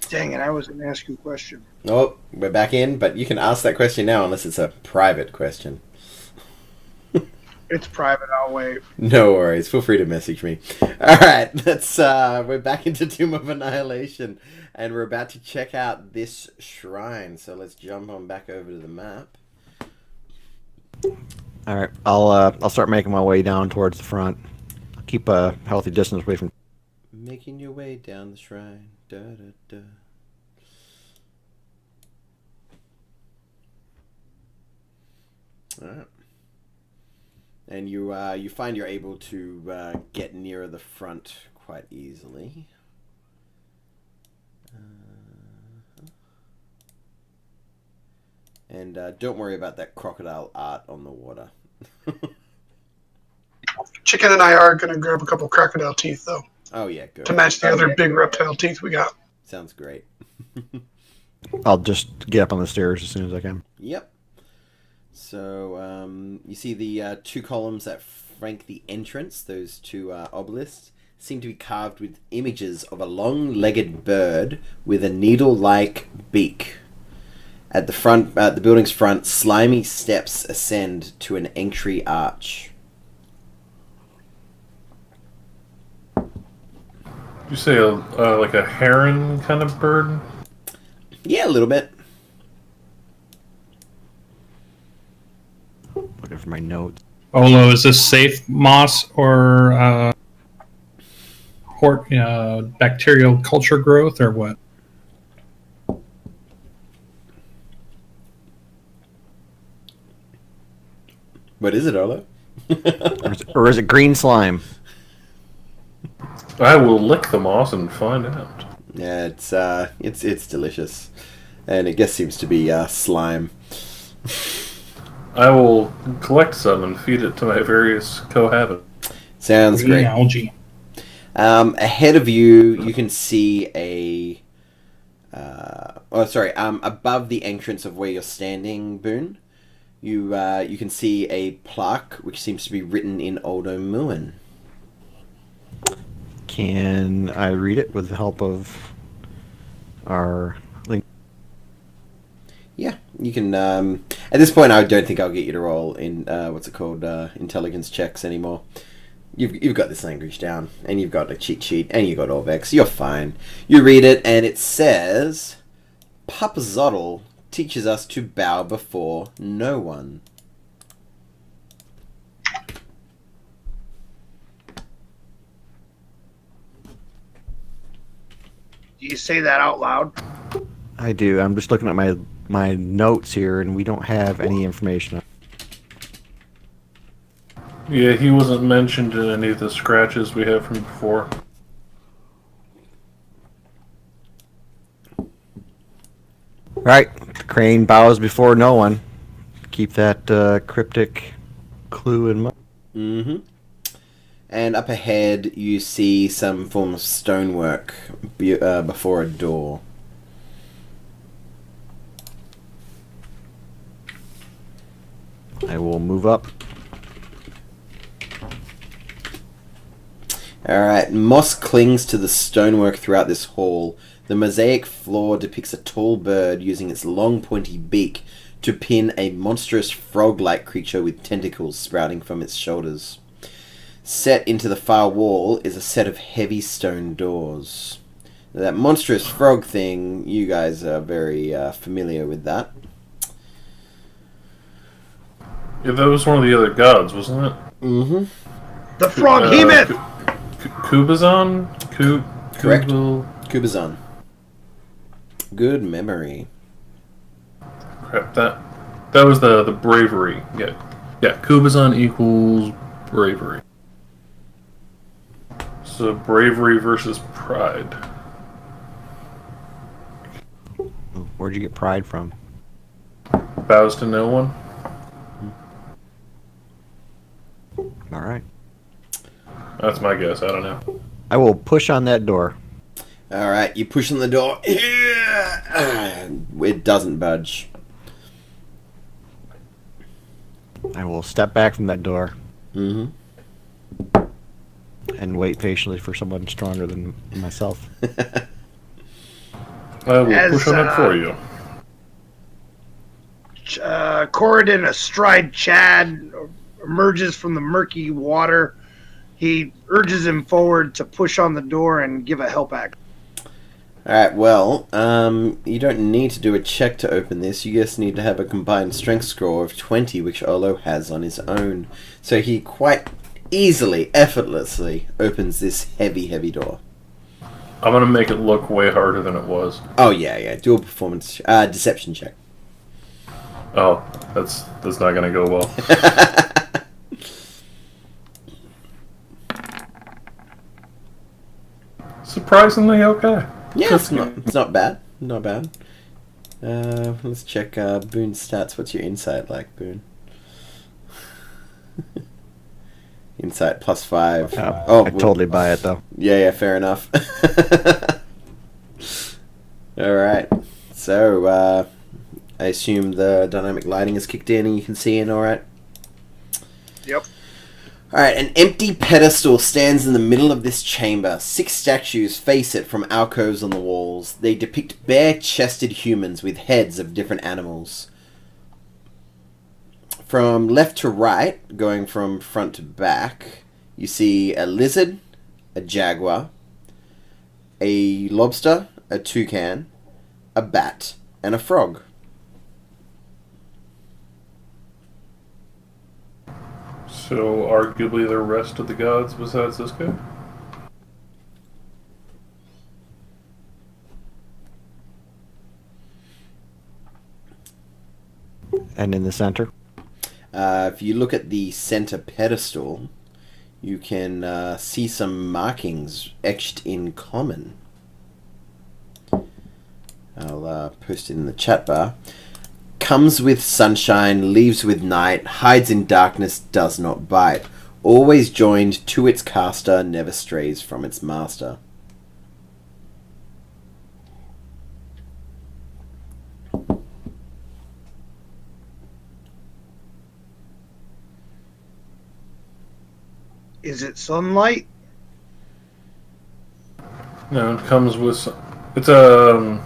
Dang it, I was going to ask you a question. Oh, we're back in, but you can ask that question now unless it's a private question. It's private, I'll wait. No worries. Feel free to message me. All right, we're back into Tomb of Annihilation, and we're about to check out this shrine. So let's jump on back over to the map. All right, I'll start making my way down towards the front. I'll keep a healthy distance away from. Making your way down the shrine. Da da da. All right. And you find you're able to get nearer the front quite easily. And don't worry about that crocodile art on the water. Chicken and I are going to grab a couple crocodile teeth, though, Oh yeah, good. to match the other big reptile teeth we got. Sounds great. I'll just get up on the stairs as soon as I can. Yep. So you see the two columns that flank the entrance, those two obelisks, seem to be carved with images of a long-legged bird with a needle-like beak. At the building's front, slimy steps ascend to an entry arch. You say like a heron kind of bird? Yeah, a little bit. Looking for my notes. Olo, is this safe moss or bacterial culture growth or what? What is it, Olo? Or is it green slime? I will lick the moss and find out. Yeah, it's delicious, and it just seems to be slime. I will collect some and feed it to my various cohabitants. Sounds Green great. algae. Ahead of you, you can see above the entrance of where you're standing, Boone, you can see a plaque which seems to be written in Old-Omuan. Can I read it with the help of our link? Yeah, you can. At this point, I don't think I'll get you to roll in intelligence checks anymore. You've got this language down, and you've got a cheat sheet, and you've got Orvex. You're fine. You read it, and it says, Papa Zottel teaches us to bow before no one. Do you say that out loud? I do. I'm just looking at my notes here, and we don't have any information. Yeah, he wasn't mentioned in any of the scratches we have from before. Right. The crane bows before no one. Keep that cryptic clue in mind. Mm-hmm. And up ahead, you see some form of stonework before a door. I will move up. Alright, moss clings to the stonework throughout this hall. The mosaic floor depicts a tall bird using its long pointy beak to pin a monstrous frog-like creature with tentacles sprouting from its shoulders. Set into the far wall is a set of heavy stone doors. That monstrous frog thing, you guys are very familiar with that. Yeah, that was one of the other gods, wasn't it? Mm-hmm. The frog he-man! Kubazan? Correct. Kubazan. Good memory. Crap, that was the bravery. Yeah, Kubazan equals bravery. So bravery versus pride. Where'd you get pride from? Bows to no one. All right. That's my guess. I don't know. I will push on that door. Alright, you push on the door. It doesn't budge. I will step back from that door. Mm-hmm. And wait patiently for someone stronger than myself. I will As, push on it for you. Corridon, astride Chad, emerges from the murky water. He urges him forward to push on the door and give a help act. Alright, well, you don't need to do a check to open this. You just need to have a combined strength score of 20, which Olo has on his own. So he quite easily, effortlessly opens this heavy, heavy door. I'm going to make it look way harder than it was. Oh, yeah. Do a performance, deception check. Oh, that's not going to go well. Surprisingly okay. Yeah, it's not bad. Not bad. Let's check Boone's stats. What's your insight like, Boone? Insight +5. I totally buy it, though. Yeah, fair enough. Alright. So, I assume the dynamic lighting is kicked in and you can see in alright? Yep. Alright, an empty pedestal stands in the middle of this chamber. 6 statues face it from alcoves on the walls. They depict bare-chested humans with heads of different animals. From left to right, going from front to back, you see a lizard, a jaguar, a lobster, a toucan, a bat, and a frog. So, arguably the rest of the gods besides this guy? And in the center? If you look at the center pedestal, you can see some markings etched in common. I'll post it in the chat bar. Comes with sunshine, leaves with night, hides in darkness, does not bite. Always joined to its caster, never strays from its master. Is it sunlight? No, it comes with... It's a...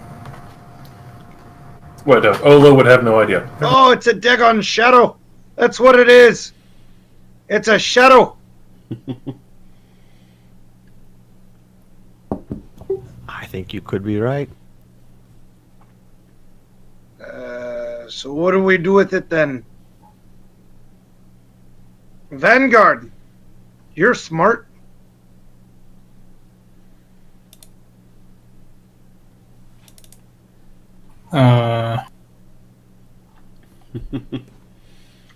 What? Olo would have no idea. Oh, it's a Dagon shadow. That's what it is. It's a shadow. I think you could be right. So what do we do with it then? Vanguard, you're smart. Uh,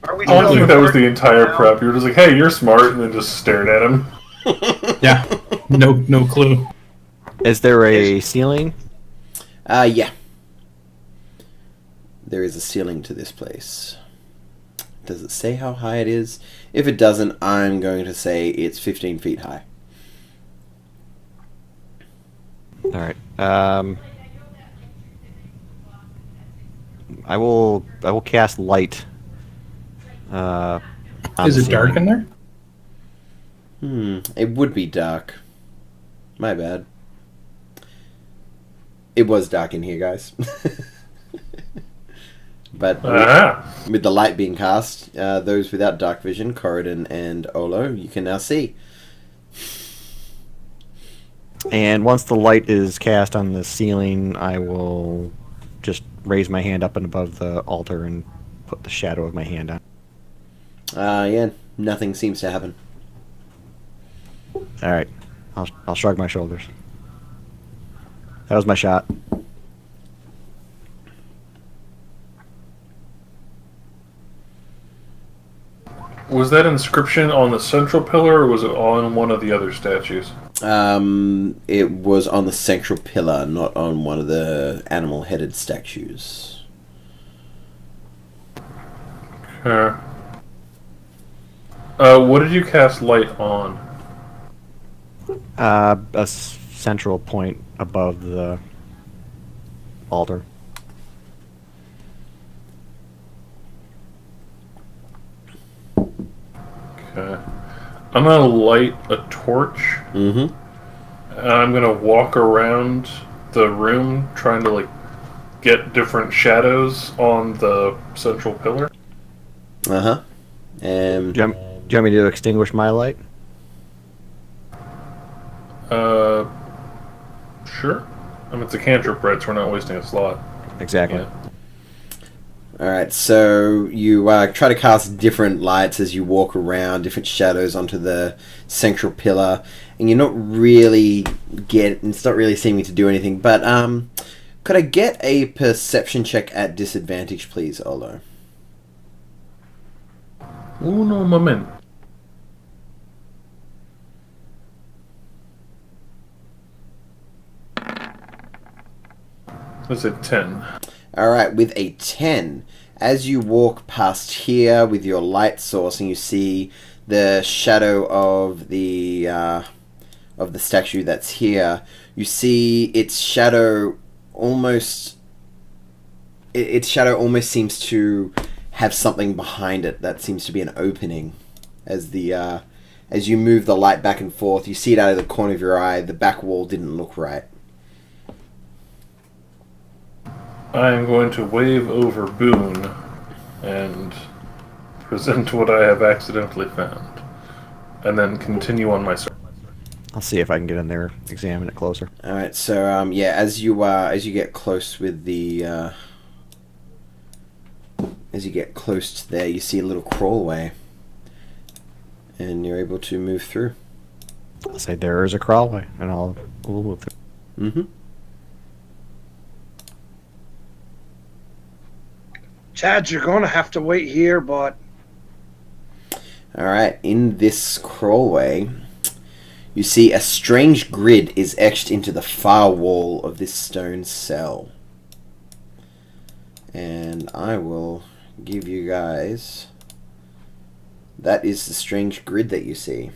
Are we I don't still think that was the recording entire now? prep. You were just like, hey, you're smart, and then just stared at him. yeah, no clue. Is there a ceiling? Yeah. There is a ceiling to this place. Does it say how high it is? If it doesn't, I'm going to say it's 15 feet high. Alright. I will cast light. On Is the it dark ceiling. in there? It would be dark. My bad. It was dark in here, guys. But with the light being cast, those without dark vision, Corridon and Olo, you can now see. And once the light is cast on the ceiling, I will just raise my hand up and above the altar and put the shadow of my hand on. Yeah, nothing seems to happen. Alright. I'll shrug my shoulders. That was my shot. Was that inscription on the central pillar, or was it on one of the other statues? It was on the central pillar, not on one of the animal-headed statues. Okay. What did you cast light on? A central point above the altar. Okay. I'm gonna light a torch. Mm-hmm. And I'm gonna walk around the room, trying to like get different shadows on the central pillar. Uh-huh. Do you want me to extinguish my light? Sure. I mean, it's a cantrip, right? So we're not wasting a slot. Exactly. Yeah. Alright, so you try to cast different lights as you walk around, different shadows onto the central pillar, and you're not really it's not really seeming to do anything, but could I get a perception check at disadvantage, please, Olo? Uno moment. That's a 10. Alright, with a 10, as you walk past here with your light source and you see the shadow of the statue that's here, you see its shadow almost seems to have something behind it that seems to be an opening. As you move the light back and forth, you see it out of the corner of your eye. The back wall didn't look right. I am going to wave over Boone and present what I have accidentally found, and then continue on my search. I'll see if I can get in there, examine it closer. All right, so yeah, as you get close with the as you get close to there, you see a little crawlway, and you're able to move through. I'll say there is a crawlway, and we'll move through. Mm-hmm. Chad, you're going to have to wait here, but... All right, in this crawlway, you see a strange grid is etched into the far wall of this stone cell. And I will give you guys... That is the strange grid that you see.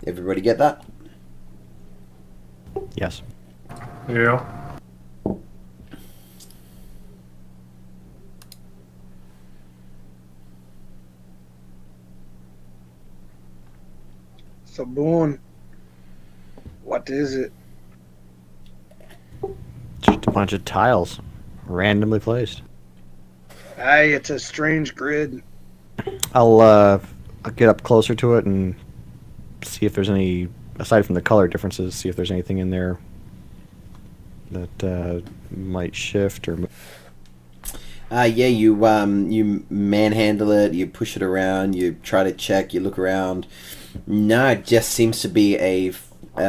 Everybody get that? Yes. Yeah. So, Boone, what is it? Just a bunch of tiles, randomly placed. Hey, it's a strange grid. I'll get up closer to it and see if there's any, aside from the color differences, see if there's anything in there that might shift or move. Yeah, you manhandle it, you push it around, you try to check, you look around. No, it just seems to be a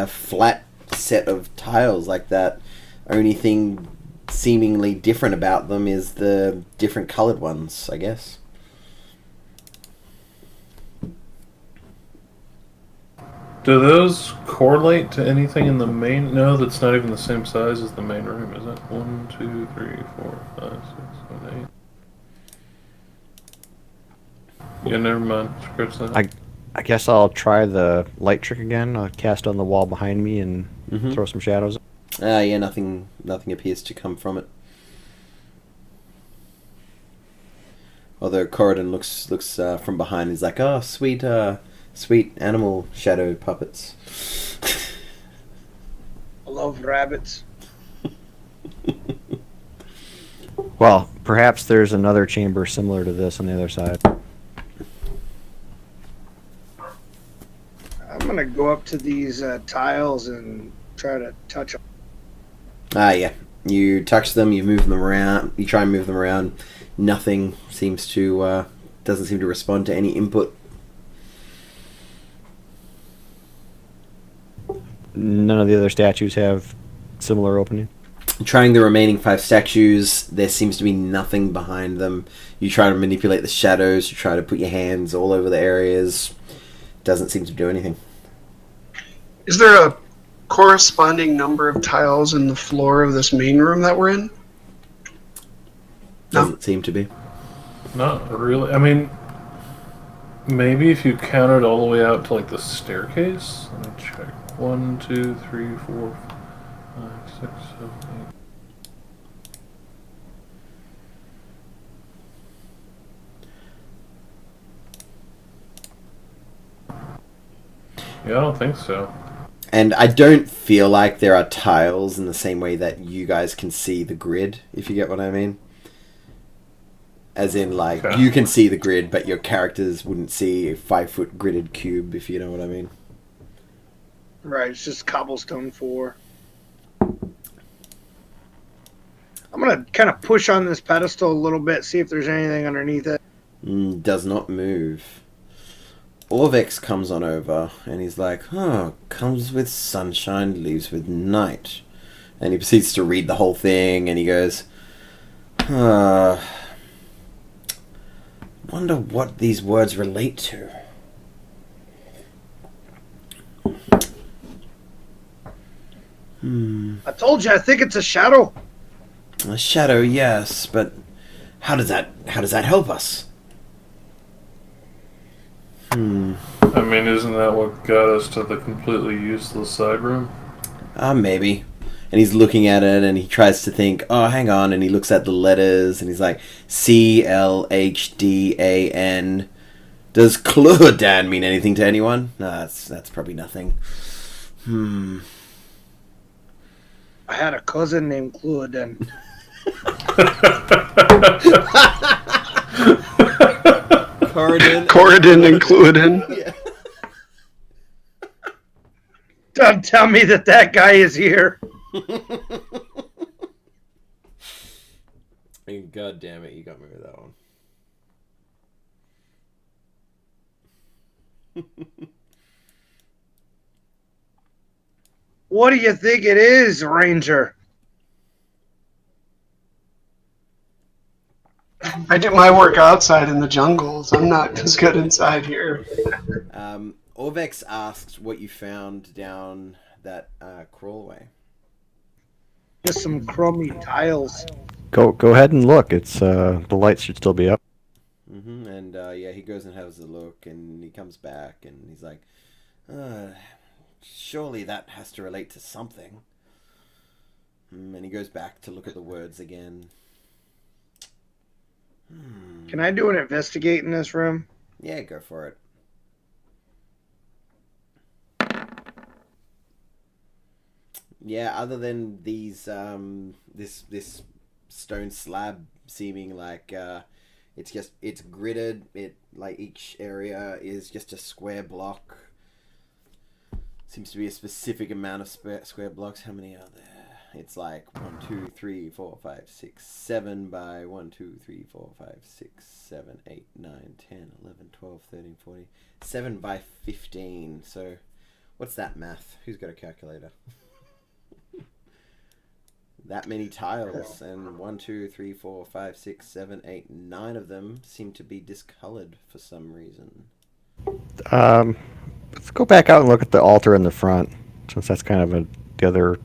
flat set of tiles like that. Only thing seemingly different about them is the different colored ones, I guess. Do those correlate to anything in the main? No, that's not even the same size as the main room, is it? 1, 2, 3, 4, 5, 6, 7, 8. Yeah, never mind. Scratch that. I guess I'll try the light trick again. I'll cast on the wall behind me and throw some shadows. Yeah, nothing appears to come from it. Although Corridon looks from behind, he's like, oh, sweet animal shadow puppets. I love rabbits. Well, perhaps there's another chamber similar to this on the other side. I'm going to go up to these tiles and try to touch them. Yeah. You touch them, you move them around, you try and move them around. Nothing seems to, doesn't seem to respond to any input. None of the other statues have similar opening. Trying the remaining 5 statues, there seems to be nothing behind them. You try to manipulate the shadows, you try to put your hands all over the areas. Doesn't seem to do anything. Is there a corresponding number of tiles in the floor of this main room that we're in? Doesn't seem to be. Not really. I mean, maybe if you counted all the way out to like the staircase. Let me check. 1, 2, 3, 4, 5, 6, 7, 8. Yeah, I don't think so. And I don't feel like there are tiles in the same way that you guys can see the grid, if you get what I mean. As in, like, Okay. you can see the grid, but your characters wouldn't see a 5-foot gridded cube, if you know what I mean. Right, it's just cobblestone floor. I'm gonna kind of push on this pedestal a little bit, see if there's anything underneath it. Does not move. Orvex comes on over, and he's like, comes with sunshine, leaves with night. And he proceeds to read the whole thing, and he goes, wonder what these words relate to. I told you, I think it's a shadow. A shadow, yes, but how does that help us? I mean, isn't that what got us to the completely useless side room? Maybe. And he's looking at it, and he tries to think, hang on, and he looks at the letters, and he's like, CLHDAN. Does Cloodan mean anything to anyone? No, that's probably nothing. I had a cousin named Cloodan. Corridon and Cloodan. Yeah. Don't tell me that guy is here. God damn it, you got me with that one. What do you think it is, Ranger? I do my work outside in the jungles. I'm not as good inside here. Orvex asked what you found down that crawlway. Just some crummy tiles. Go ahead and look. It's the lights should still be up. And he goes and has a look, and he comes back, and he's like, surely that has to relate to something. And he goes back to look at the words again. Can I do an investigate in this room? Yeah, go for it. Yeah, other than these, this stone slab seeming like it's gridded. It like each area is just a square block. Seems to be a specific amount of square blocks. How many are there? It's like 1, 2, 3, 4, 5, 6, 7 by 1, 2, 3, 4, 5, 6, 7, 8, 9, 10, 11, 12, 13, 14. 7 by 15. So, what's that math? Who's got a calculator? That many tiles, and 1, 2, 3, 4, 5, 6, 7, 8, 9 of them seem to be discolored for some reason. Let's go back out and look at the altar in the front, since that's kind of the other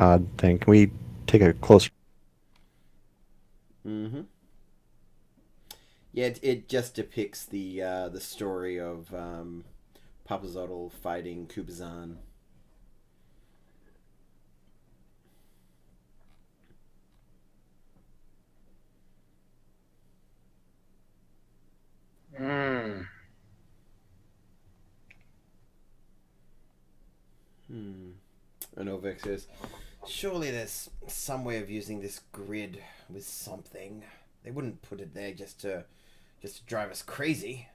odd thing. Can we take a closer? Yeah, it just depicts the story of Papazotl fighting Kubazan. And Orvex says, surely there's some way of using this grid with something. They wouldn't put it there just to drive us crazy.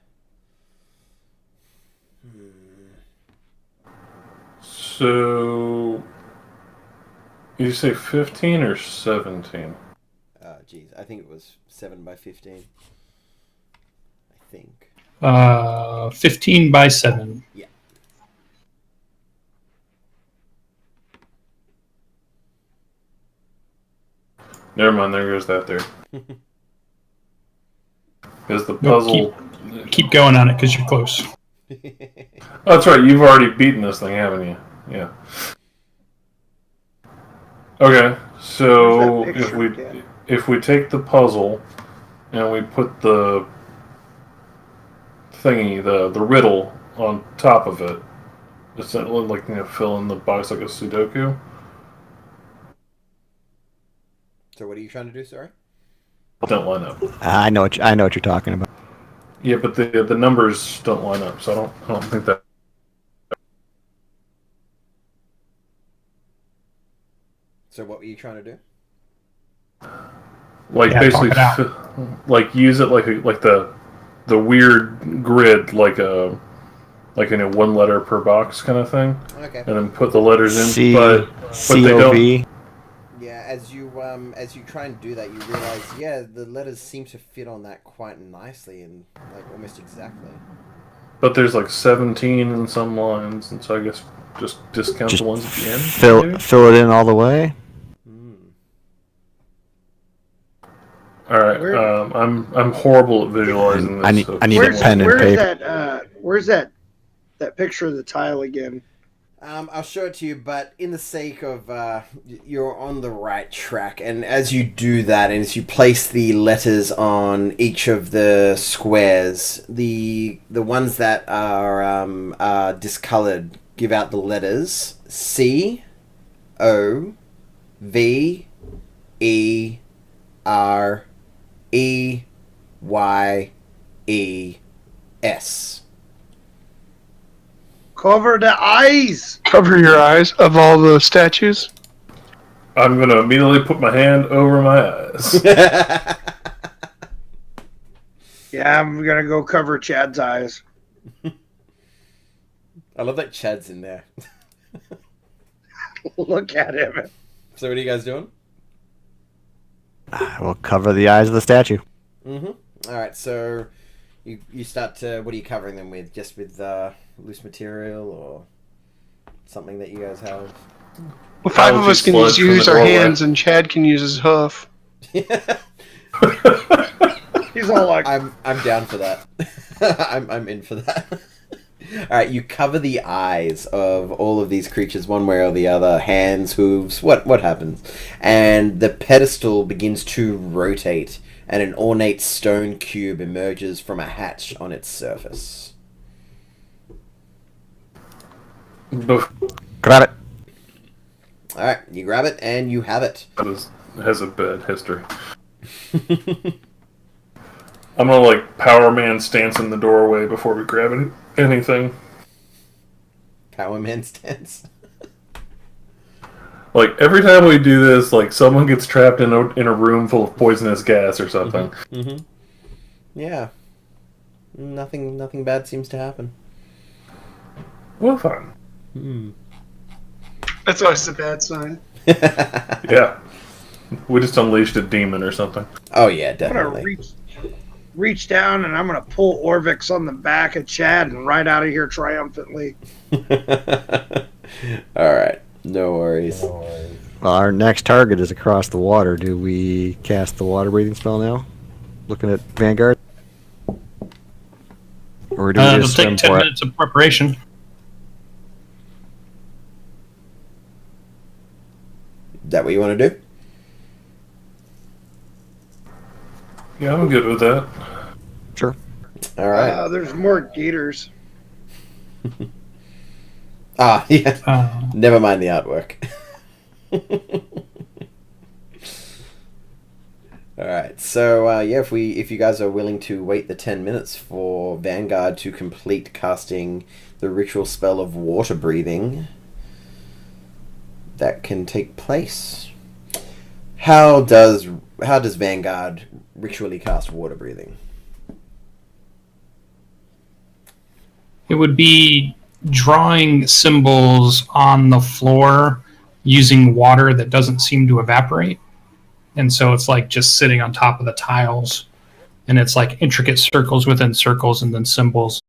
So, you say 15 or 17? Geez, I think it was 7 by 15. I think. 15 by 7. Yeah. Never mind, there goes that there. Because the puzzle... Keep going on it because you're close. Oh, that's right, you've already beaten this thing, haven't you? Yeah. Okay, so Where's that picture, if we take the puzzle and we put the thingy, the riddle on top of it, does that look like fill in the box like a Sudoku? So what are you trying to do, sorry? Don't line up. I know what you're talking about. Yeah, but the numbers don't line up, so I don't think that. So what were you trying to do? Like Yeah, basically, talk it out. like use it like the weird grid, like in a 1 letter per box kind of thing, Okay. and then put the letters in. C but they don't. COV. Yeah, as you try and do that, you realize, yeah, the letters seem to fit on that quite nicely and like almost exactly. But there's like 17 in some lines, and so I guess just discount Just the ones at the end. maybe? fill it in all the way. All right. Where- I'm horrible at visualizing this. I need so I need a Where's, pen and where's paper. where's that picture of the tile again? I'll show it to you, but in the sake of you're on the right track, and as you do that, and as you place the letters on each of the squares, the ones that are discolored give out the letters C, O, V, E, R, E, Y, E, S. Cover the eyes. Cover your eyes of all the statues. I'm gonna immediately put my hand over my eyes. Yeah, I'm gonna go cover Chad's eyes. I love that Chad's in there. Look at him. So what are you guys doing? I will cover the eyes of the statue. Mm-hmm. All right, so you start to... What are you covering them with? Just with loose material or something that you guys have? Well, 5 of us can Sludge just from the use our doorway. hands, and Chad can use his hoof. He's all like, I'm down for that. I'm in for that. All right, you cover the eyes of all of these creatures one way or the other, hands, hooves, what happens? And the pedestal begins to rotate, and an ornate stone cube emerges from a hatch on its surface. Grab it. All right, you grab it, and you have it. Has a bad history. I'm gonna like Power Man stance in the doorway before we grab anything. Power Man stance. Like every time we do this, like someone gets trapped in a room full of poisonous gas or something. Mm-hmm. Yeah. Nothing bad seems to happen. Well, fine. That's always a bad sign. Yeah, we just unleashed a demon or something. Oh yeah, I'm gonna definitely. reach down and I'm gonna pull Orvix on the back of Chad and ride out of here triumphantly. All right, no worries. Well, our next target is across the water. Do we cast the water breathing spell now? Looking at Vanguard? Or do we It'll just take swim 10 for it? minutes of preparation. Is that what you want to do? Yeah, I'm good with that. Sure. All right. There's more gators. Yeah. Never mind the artwork. All right. So yeah, if you guys are willing to wait the 10 minutes for Vanguard to complete casting the ritual spell of water breathing, that can take place. How does Vanguard ritually cast water breathing? It would be drawing symbols on the floor using water that doesn't seem to evaporate. And so it's like just sitting on top of the tiles. And it's like intricate circles within circles and then symbols.